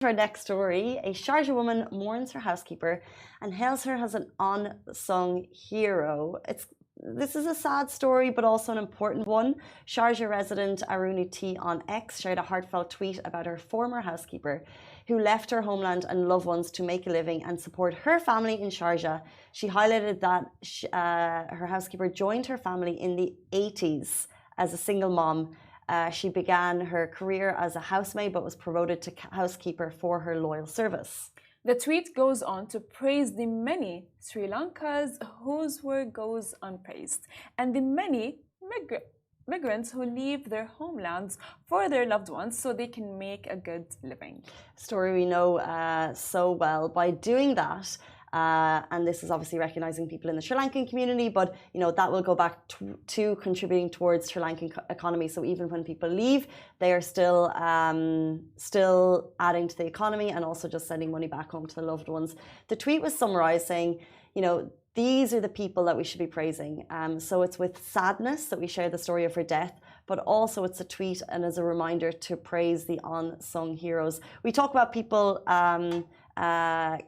Our next story, a Sharjah woman mourns her housekeeper and hails her as an unsung hero. This is a sad story, but also an important one. Sharjah resident Aruni T on X shared a heartfelt tweet about her former housekeeper who left her homeland and loved ones to make a living and support her family in Sharjah. She highlighted that her housekeeper joined her family in the 80s as a single mom. She began her career as a housemaid but was promoted to housekeeper for her loyal service. The tweet goes on to praise the many Sri Lankans whose work goes unpraised and the many migrants who leave their homelands for their loved ones so they can make a good living. Story we know so well. By doing that, and this is obviously recognizing people in the Sri Lankan community, but that will go back to contributing towards Sri Lankan economy. So even when people leave, they are still adding to the economy and also just sending money back home to the loved ones. The tweet was summarized saying, these are the people that we should be praising. So it's with sadness that we share the story of her death, but also it's a tweet and as a reminder to praise the unsung heroes. We talk about people,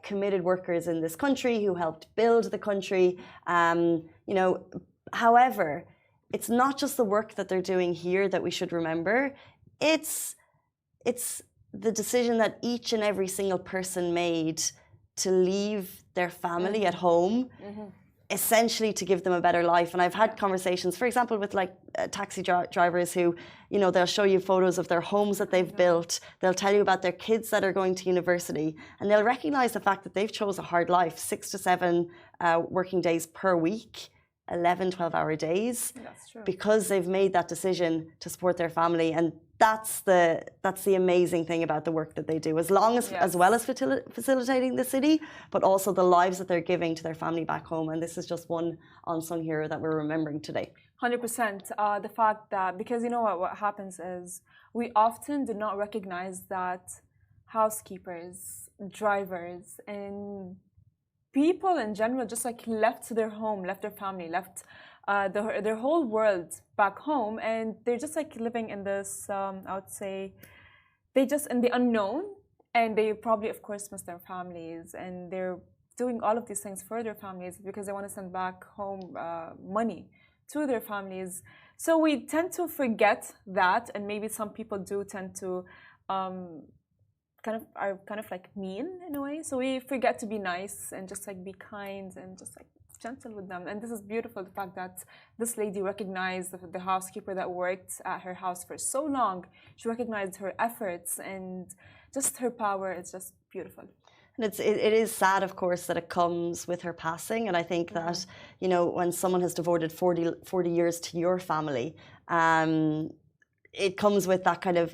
committed workers in this country who helped build the country. However, it's not just the work that they're doing here that we should remember. It's the decision that each and every single person made to leave their family at home, essentially to give them a better life. And I've had conversations, for example, with taxi drivers who, they'll show you photos of their homes that they've built. They'll tell you about their kids that are going to university, and they'll recognize the fact that they've chose a hard life, 6 to 7 working days per week, 11, 12-hour days. That's true. Because they've made that decision to support their family. And that's the amazing thing about the work that they do, as well as facilitating the city, but also the lives that they're giving to their family back home. And this is just one unsung hero that we're remembering today. 100%. The fact that, because what happens is we often do not recognize that housekeepers, drivers, and people in general just left their home, left their family, left their whole world back home, and they're just living in this I would say they just in the unknown, and they probably of course miss their families, and they're doing all of these things for their families because they want to send back home money to their families. So we tend to forget that, and maybe some people do tend to kind of mean in a way. So we forget to be nice and just be kind and just gentle with them. And this is beautiful, the fact that this lady recognized the housekeeper that worked at her house for so long. She recognized her efforts and just her power. It's just beautiful. And it is sad, of course, that it comes with her passing. And I think that, when someone has devoted 40 years to your family, it comes with that kind of,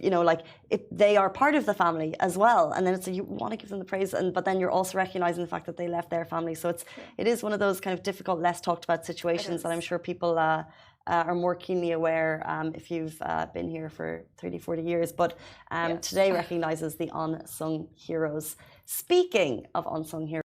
they are part of the family as well. And then it's you want to give them the praise, but then you're also recognizing the fact that they left their family. So it is one of those kind of difficult, less talked about situations that I'm sure people are more keenly aware if you've been here for 30, 40 years. But today recognizes the unsung heroes. Speaking of unsung heroes,